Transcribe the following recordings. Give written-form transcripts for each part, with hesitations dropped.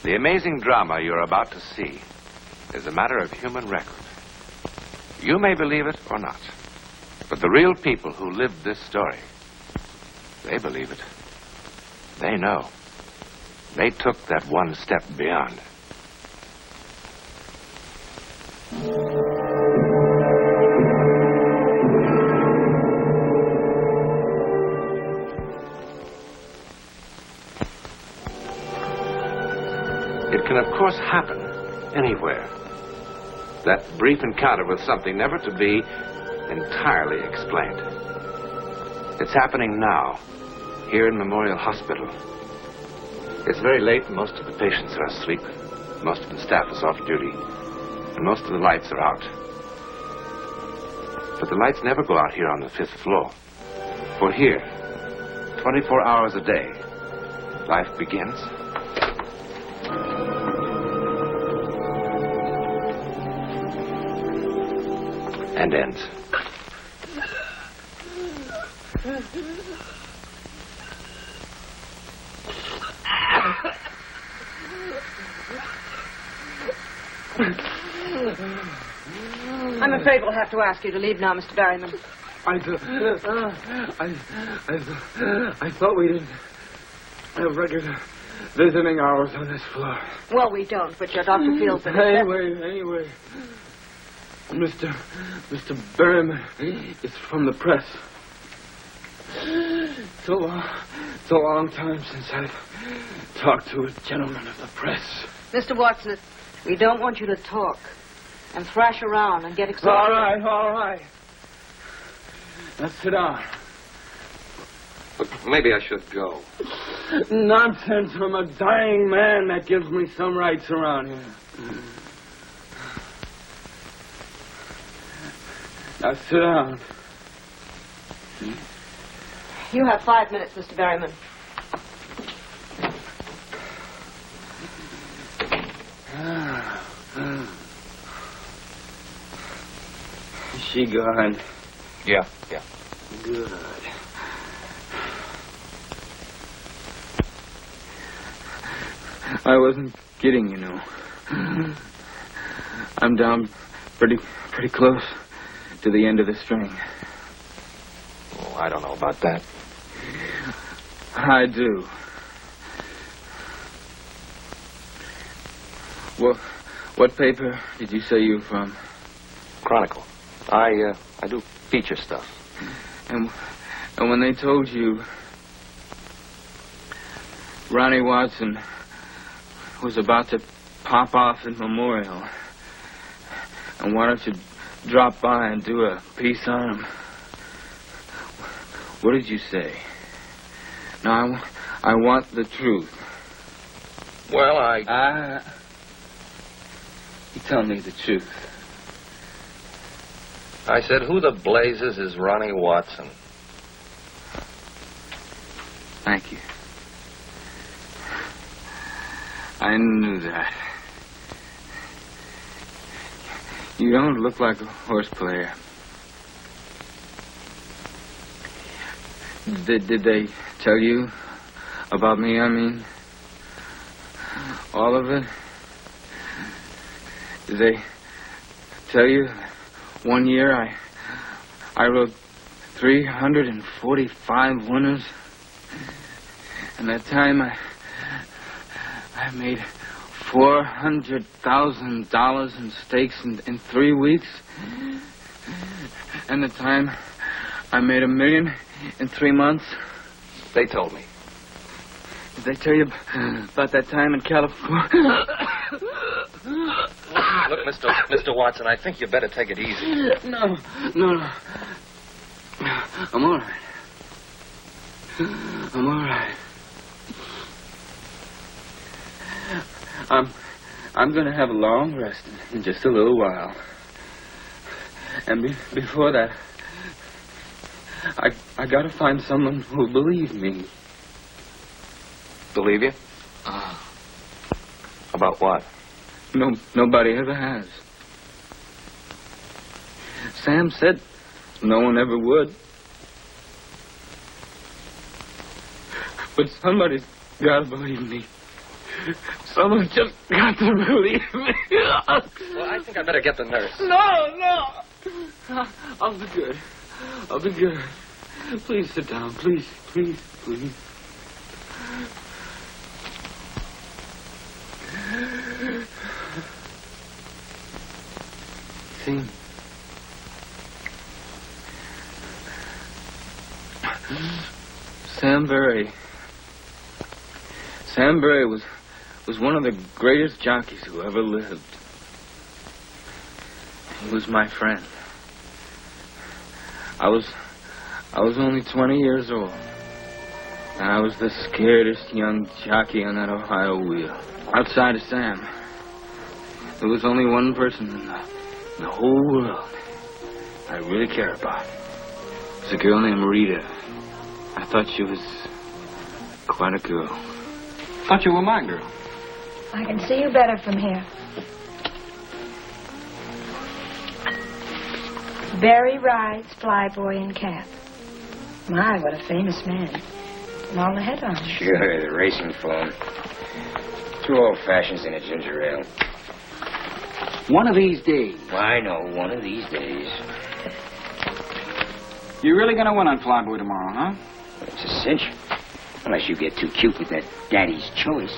The amazing drama you're about to see is a matter of human record. You may believe it or not, but the real people who lived this story, they believe it. They know. They took that one step beyond. It can, of course, happen anywhere. That brief encounter with something never to be entirely explained. It's happening now, here in Memorial Hospital. It's very late, and most of the patients are asleep. Most of the staff is off duty, and most of the lights are out. But the lights never go out here on the 5th floor. For here, 24 hours a day, life begins and ends. I'm afraid we'll have to ask you to leave now, Mr. Berryman. I thought we didn't have regular visiting hours on this floor. Well, we don't, but your doctor feels that... Anyway. Mr. Berryman is from the press. It's a long time since I've talked to a gentleman of the press. Mr. Watson, we don't want you to talk and thrash around and get excited. All right. Now sit down. But maybe I should go. Nonsense. I'm a dying man. That gives me some rights around here. Now sit down. You have 5 minutes, Mr. Berryman. Is she gone? Yeah. Good. I wasn't kidding, you know. I'm down pretty close to the end of the string. Oh, I don't know about that. I do. Well, what paper did you say you were from? Chronicle. I do feature stuff. And when they told you Ronnie Watson was about to pop off in Memorial and wanted to drop by and do a piece on him, what did you say? Now, I want the truth. Well, You tell me the truth. I said, who the blazes is Ronnie Watson? Thank you. I knew that. You don't look like a horse player. Did they tell you about me, I mean? All of it? Did they tell you one year I wrote 345 winners? And that time I made $400,000 in stakes in 3 weeks? And the time I made $1 million in 3 months? They told me. Did they tell you about that time in California? Look, Mr. Watson, I think you better take it easy. No. I'm all right. I'm going to have a long rest in just a little while. And before that, I got to find someone who'll believe me. Believe you? About what? Nobody ever has. Sam said no one ever would. But somebody's got to believe me. Someone just got to relieve me. Well, I think I better get the nurse. No. I'll be good. I'll be good. Please sit down. Please. See? Sam Berry. Sam Berry was one of the greatest jockeys who ever lived. He was my friend. I was only 20 years old, and I was the scaredest young jockey on that Ohio wheel. Outside of Sam, there was only one person in the whole world I really cared about. It was a girl named Rita. I thought she was quite a girl. Thought you were my girl. I can see you better from here. Barry rides Flyboy and Cap. My, what a famous man. And all the headlines. Sure, the racing form. 2 old fashions and a ginger ale. One of these days. Why, no, one of these days. You're really going to win on Flyboy tomorrow, huh? It's a cinch. Unless you get too cute with that daddy's choice.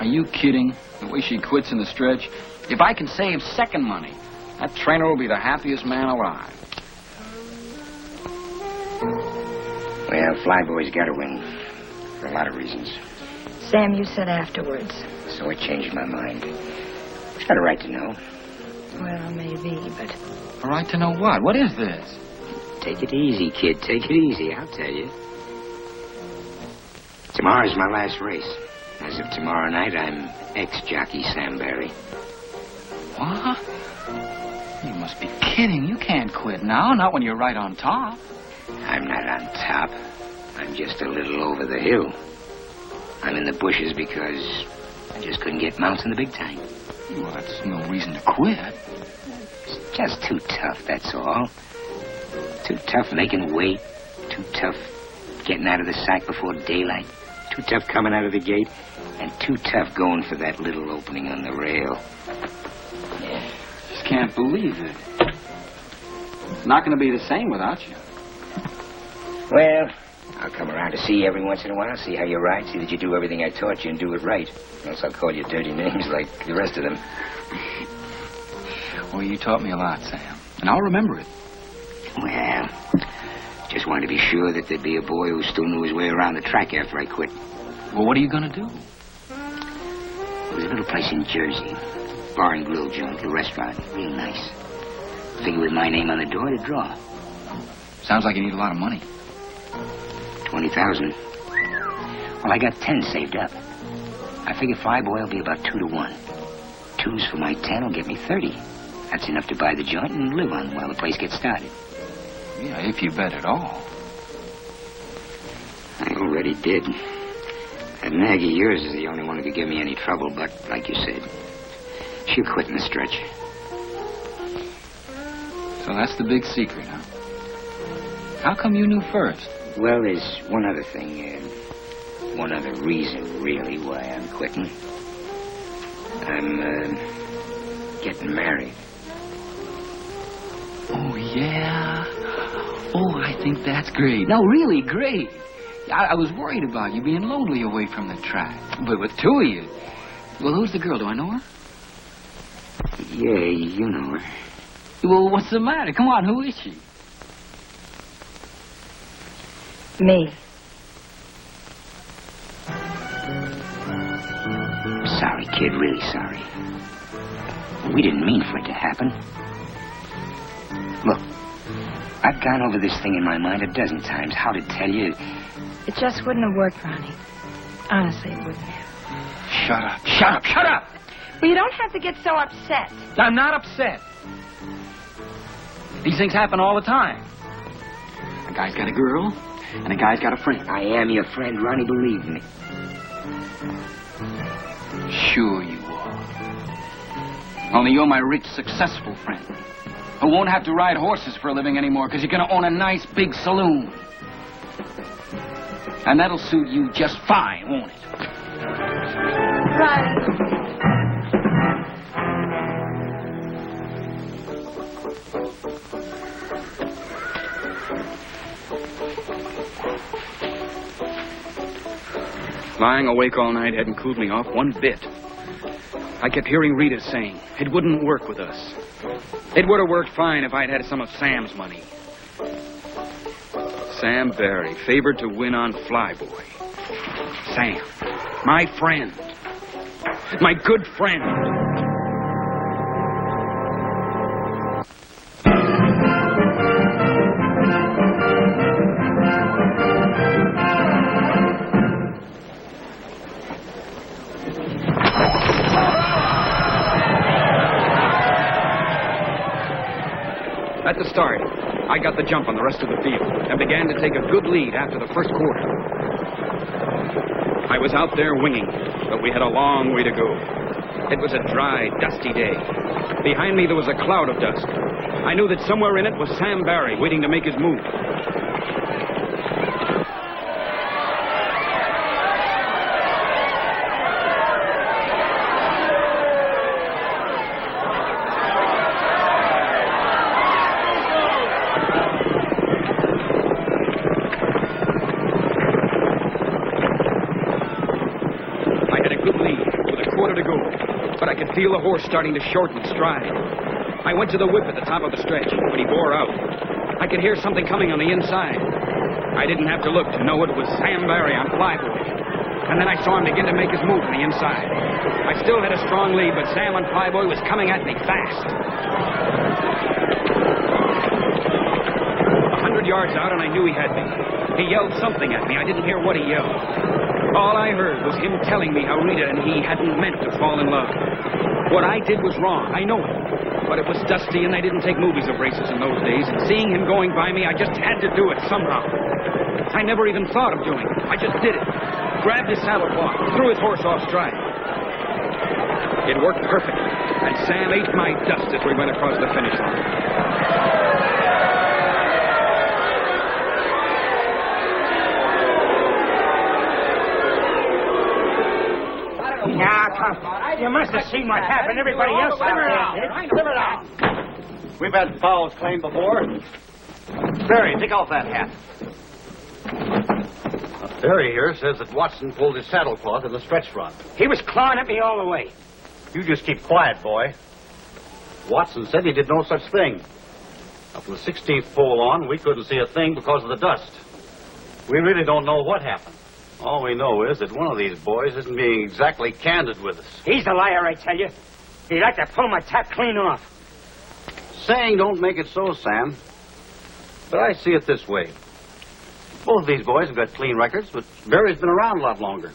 Are you kidding? The way she quits in the stretch. If I can save second money, that trainer will be the happiest man alive. Well, Flyboy's got to win. For a lot of reasons. Sam, you said afterwards. So it changed my mind. It's got a right to know. Well, maybe, but... A right to know what? What is this? Take it easy, kid. Take it easy, I'll tell you. Tomorrow's my last race. As of tomorrow night, I'm ex-jockey Sam Berry. What? You must be kidding. You can't quit now, not when you're right on top. I'm not on top. I'm just a little over the hill. I'm in the bushes because I just couldn't get mounts in the big time. Well, that's no reason to quit. It's just too tough, that's all. Too tough making weight. Too tough getting out of the sack before daylight. Too tough coming out of the gate. And too tough going for that little opening on the rail. Yeah. Just can't believe it. It's not going to be the same without you. Well, I'll come around to see you every once in a while, see how you ride, see that you do everything I taught you and do it right. Or else I'll call you dirty names like the rest of them. Well, you taught me a lot, Sam. And I'll remember it. Well, just wanted to be sure that there'd be a boy who still knew his way around the track after I quit. Well, what are you going to do? There was a little place in Jersey. Bar and grill joint, a restaurant. Real nice. Figure with my name on the door to draw. Sounds like you need a lot of money. 20,000. Well, I got 10 saved up. I figure Flyboy will be about 2 to 1. 2s for my 10 will get me 30. That's enough to buy the joint and live on while the place gets started. Yeah, if you bet at all. I already did. That nag of yours is the only one who could give me any trouble, but, like you said, she'll quit in the stretch. So that's the big secret, huh? How come you knew first? Well, there's one other thing, one other reason, really, why I'm quitting. I'm, getting married. Oh, yeah? Oh, I think that's great. No, really great. I was worried about you being lonely away from the track. But with 2 of you... Well, who's the girl? Do I know her? Yeah, you know her. Well, what's the matter? Come on, who is she? Me. Sorry, kid, really sorry. We didn't mean for it to happen. Look, I've gone over this thing in my mind a dozen times. How to tell you... It just wouldn't have worked, Ronnie. Honestly, it wouldn't have. Shut up. Shut up. Shut up! Well, you don't have to get so upset. I'm not upset. These things happen all the time. A guy's got a girl, and a guy's got a friend. I am your friend, Ronnie, believe me. Sure you are. Only you're my rich, successful friend who won't have to ride horses for a living anymore because you're going to own a nice big saloon. And that'll suit you just fine, won't it? Riley. Lying awake all night hadn't cooled me off one bit. I kept hearing Rita saying it wouldn't work with us. It would have worked fine if I'd had some of Sam's money. Sam Barry, favored to win on Flyboy. Sam, my friend. My good friend. At the start, I got the jump on the rest of the field and began to take a good lead after the first quarter. I was out there winging, but we had a long way to go. It was a dry, dusty day. Behind me, there was a cloud of dust. I knew that somewhere in it was Sam Barry waiting to make his move. Feel the horse starting to shorten stride. I went to the whip at the top of the stretch, but he bore out. I could hear something coming on the inside. I didn't have to look to know it was Sam Barry on Flyboy. And then I saw him begin to make his move on the inside. I still had a strong lead, but Sam on Flyboy was coming at me fast. 100 yards out, and I knew he had me. He yelled something at me. I didn't hear what he yelled. All I heard was him telling me how Rita and he hadn't meant to fall in love. What I did was wrong, I know it. But it was dusty, and they didn't take movies of races in those days. And seeing him going by me, I just had to do it somehow. I never even thought of doing it. I just did it. Grabbed his saddlecloth, threw his horse off stride. It worked perfectly, and Sam ate my dust as we went across the finish line. Now, come. You must have seen what happened. Everybody else out there did. Simmer down. We've had fouls claimed before. Barry, take off that hat. Barry here says that Watson pulled his saddlecloth in the stretch run. He was clawing at me all the way. You just keep quiet, boy. Watson said he did no such thing. Now, from the 16th pole on, we couldn't see a thing because of the dust. We really don't know what happened. All we know is that one of these boys isn't being exactly candid with us. He's a liar, I tell you. He'd like to pull my tap clean off. Saying don't make it so, Sam. But I see it this way. Both of these boys have got clean records, but Barry's been around a lot longer.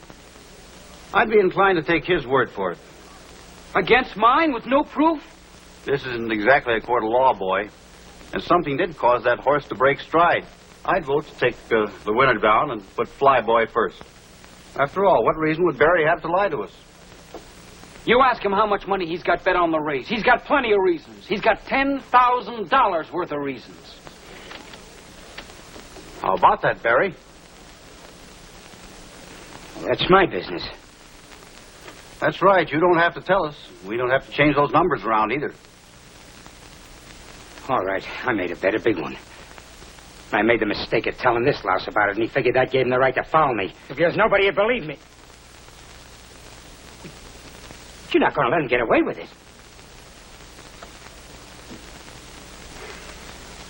I'd be inclined to take his word for it. Against mine with no proof? This isn't exactly a court of law, boy. And something did cause that horse to break stride. I'd vote to take the winner down and put Flyboy first. After all, what reason would Barry have to lie to us? You ask him how much money he's got bet on the race. He's got plenty of reasons. He's got $10,000 worth of reasons. How about that, Barry? That's my business. That's right. You don't have to tell us. We don't have to change those numbers around either. All right, I made a bet, a big one. I made the mistake of telling this louse about it, and he figured that gave him the right to foul me. Because nobody would believe me. But you're not going to let him get away with it.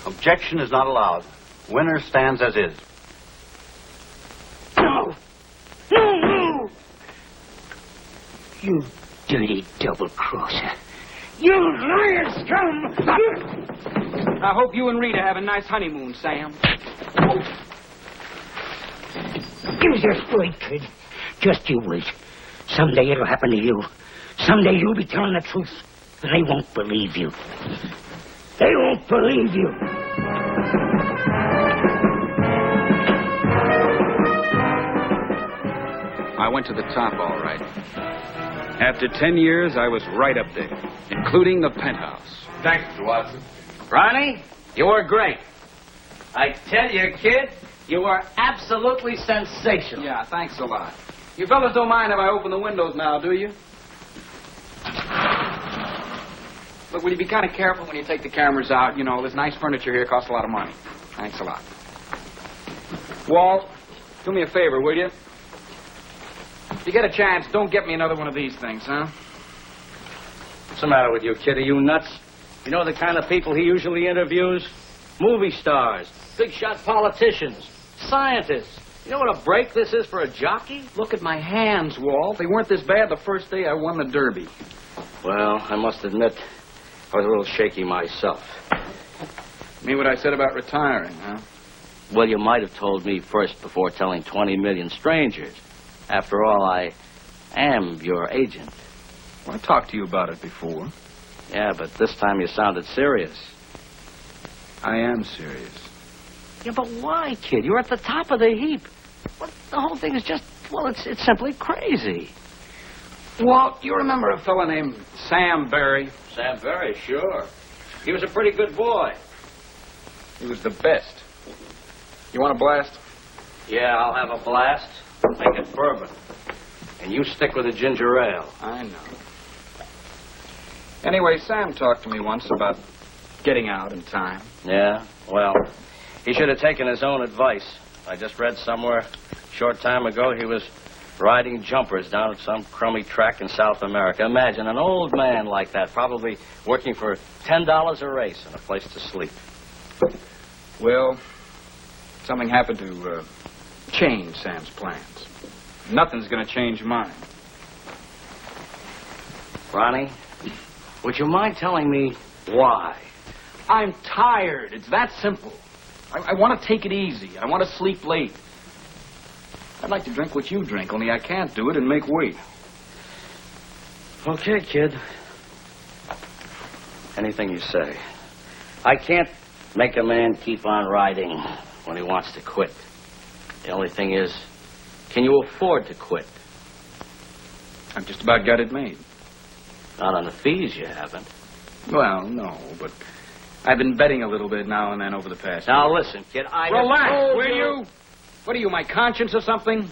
Objection is not allowed. Winner stands as is. No! No, no! You dirty double-crosser. You liar scum! I hope you and Rita have a nice honeymoon, Sam. Use your foot, kid. Just you wait. Someday it'll happen to you. Someday you'll be telling the truth, and they won't believe you. They won't believe you. I went to the top, all right. After 10 years, I was right up there, including the penthouse. Thanks, Mr. Watson. Ronnie, you were great. I tell you, kid, you were absolutely sensational. Yeah, thanks a lot. You fellas don't mind if I open the windows now, do you? Look, will you be kind of careful when you take the cameras out? You know, this nice furniture here costs a lot of money. Thanks a lot. Walt, do me a favor, will you? If you get a chance, don't get me another one of these things, huh? What's the matter with you, kid? Are you nuts? You know the kind of people he usually interviews? Movie stars, big shot politicians, scientists. You know what a break this is for a jockey? Look at my hands, Walt. They weren't this bad the first day I won the Derby. Well, I must admit, I was a little shaky myself. Mean what I said about retiring, huh? Well, you might have told me first before telling 20 million strangers. After all, I am your agent. Well, I talked to you about it before. Yeah, but this time you sounded serious. I am serious. Yeah, but why, kid? You're at the top of the heap. Well, the whole thing is just, well, it's simply crazy. Walt, you remember a fellow named Sam Barry? Sam Barry, sure. He was a pretty good boy. He was the best. You want a blast? Yeah, I'll have a blast. Make it bourbon. And you stick with the ginger ale. I know. Anyway, Sam talked to me once about getting out in time. Yeah? Well, he should have taken his own advice. I just read somewhere a short time ago he was riding jumpers down at some crummy track in South America. Imagine an old man like that, probably working for $10 a race and a place to sleep. Well, something happened to change Sam's plans. Nothing's going to change mine. Ronnie, would you mind telling me why? I'm tired. It's that simple. I want to take it easy. I want to sleep late. I'd like to drink what you drink, only I can't do it and make weight. Okay, kid. Anything you say. I can't make a man keep on riding when he wants to quit. The only thing is, can you afford to quit? I've just about got it made. Not on the fees, you haven't. Well, no, but I've been betting a little bit now and then over the past Now, year. listen, kid, I Relax, told will you? What are you, my conscience or something?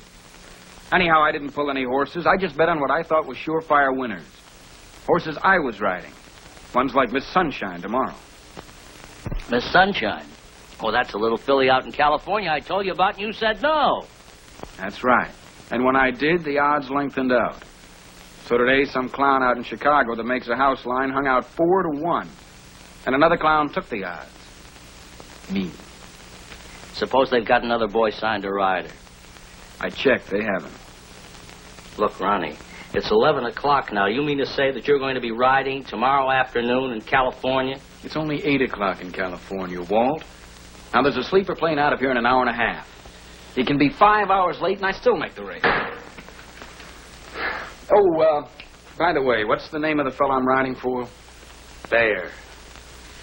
Anyhow, I didn't pull any horses. I just bet on what I thought was surefire winners. Horses I was riding. Ones like Miss Sunshine tomorrow. Miss Sunshine. Oh, that's a little filly out in California I told you about, and you said no. That's right. And when I did, the odds lengthened out. So today, some clown out in Chicago that makes a house line hung out 4-1. And another clown took the odds. Me. Suppose they've got another boy signed a rider. I checked. They haven't. Look, Ronnie, it's 11 o'clock now. You mean to say that you're going to be riding tomorrow afternoon in California? It's only 8 o'clock in California, Walt. Now, there's a sleeper plane out of here in an hour and a half. He can be 5 hours late, and I still make the race. Oh, by the way, what's the name of the fellow I'm riding for? Bear.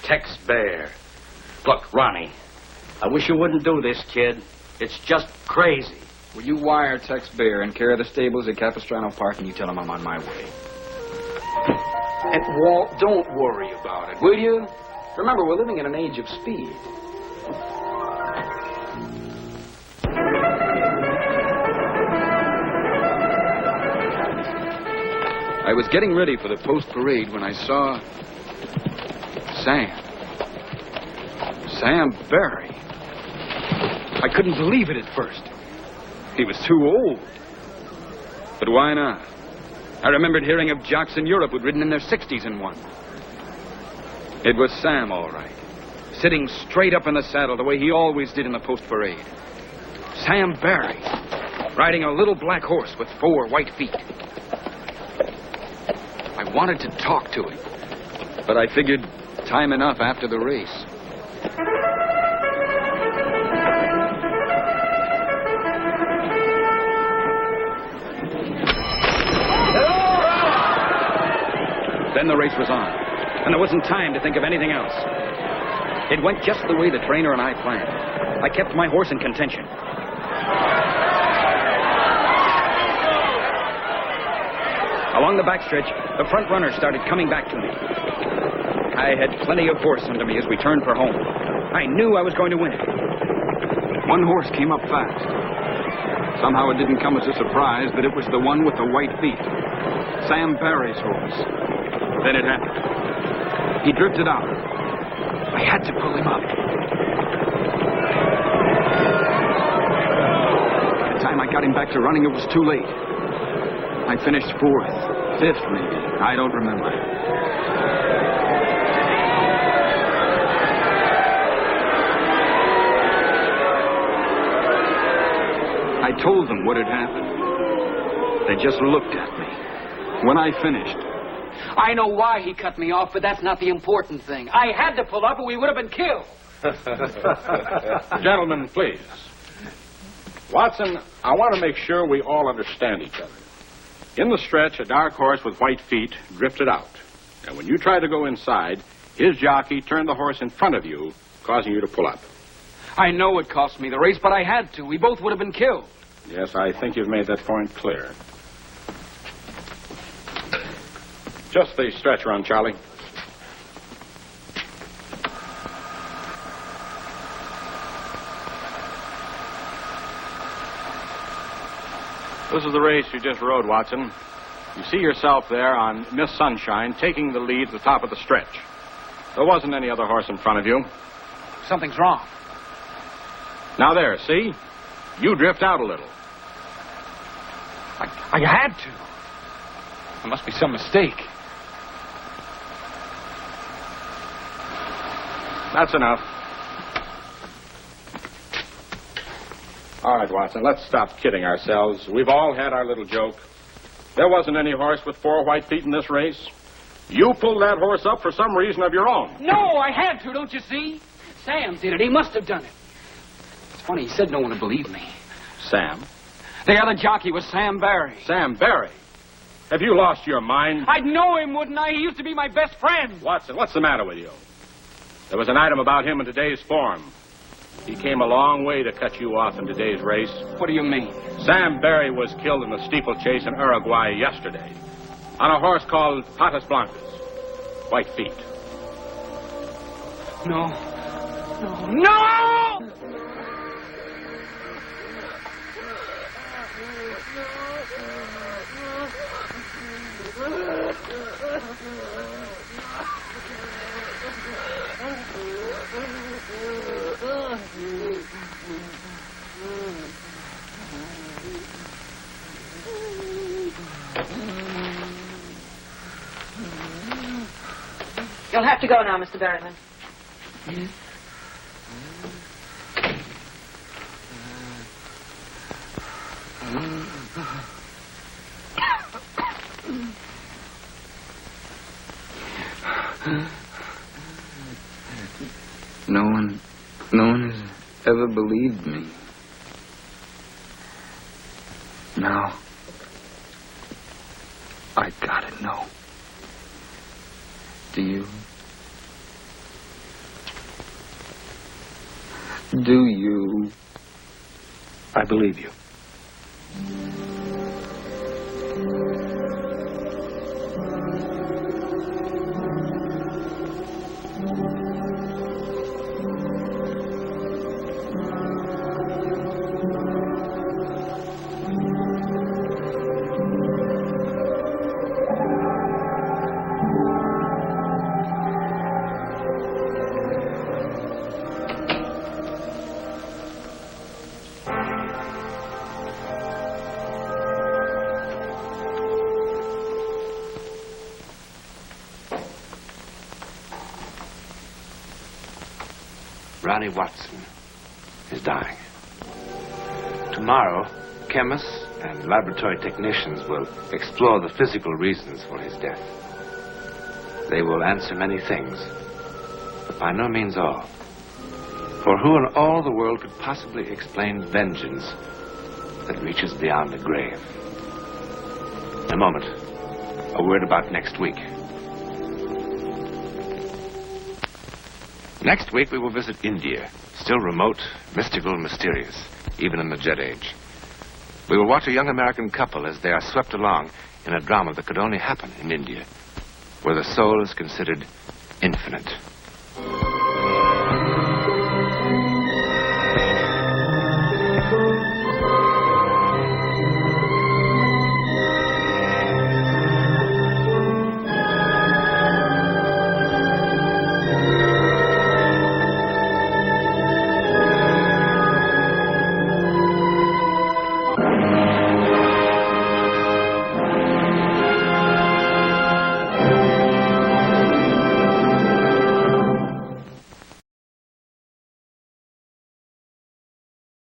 Tex Bear. Look, Ronnie, I wish you wouldn't do this, kid. It's just crazy. Will you wire Tex Bear and care of the stables at Capistrano Park, and you tell him I'm on my way? And, Walt, don't worry about it, will you? Remember, we're living in an age of speed. I was getting ready for the post-parade when I saw Sam. Sam Barry. I couldn't believe it at first. He was too old. But why not? I remembered hearing of jocks in Europe who'd ridden in their 60s and won. It was Sam, all right. Sitting straight up in the saddle the way he always did in the post-parade. Sam Barry, riding a little black horse with 4 white feet. I wanted to talk to him, but I figured time enough after the race. Then the race was on, and there wasn't time to think of anything else. It went just the way the trainer and I planned. I kept my horse in contention. Along the backstretch, the front runner started coming back to me. I had plenty of force under me as we turned for home. I knew I was going to win it. One horse came up fast. Somehow it didn't come as a surprise that it was the one with the white feet. Sam Barry's horse. Then it happened. He drifted out. I had to pull him up. By the time I got him back to running, it was too late. I finished 4th, 5th maybe. I don't remember. I told them what had happened. They just looked at me. When I finished, I know why he cut me off, but that's not the important thing. I had to pull up or we would have been killed. Gentlemen, please. Watson, I want to make sure we all understand each other. In the stretch, a dark horse with white feet drifted out. And when you tried to go inside, his jockey turned the horse in front of you, causing you to pull up. I know it cost me the race, but I had to. We both would have been killed. Yes, I think you've made that point clear. Just the stretch run, Charlie. This is the race you just rode, Watson. You see yourself there on Miss Sunshine taking the lead at the top of the stretch. There wasn't any other horse in front of you. Something's wrong. Now there, see? You drift out a little. I had to. There must be some mistake. That's enough. All right, Watson, let's stop kidding ourselves. We've all had our little joke. There wasn't any horse with 4 white feet in this race. You pulled that horse up for some reason of your own. No, I had to, don't you see? Sam did it. He must have done it. It's funny, he said no one would believe me. Sam? The other jockey was Sam Barry. Sam Barry? Have you lost your mind? I'd know him, wouldn't I? He used to be my best friend. Watson, what's the matter with you? There was an item about him in today's form. He came a long way to cut you off in today's race. What do you mean? Sam Barry was killed in the steeplechase in Uruguay yesterday on a horse called Patas Blancas. White feet. No. No! You'll have to go now, Mr. Berryman. No one has ever believed me. Now, I gotta know. Do you? Do you? I believe you. Ronnie Watson is dying. Tomorrow, chemists and laboratory technicians will explore the physical reasons for his death. They will answer many things, but by no means all. For who in all the world could possibly explain vengeance that reaches beyond the grave? In a moment, a word about next week. Next week, we will visit India, still remote, mystical, and mysterious, even in the Jet Age. We will watch a young American couple as they are swept along in a drama that could only happen in India, where the soul is considered infinite.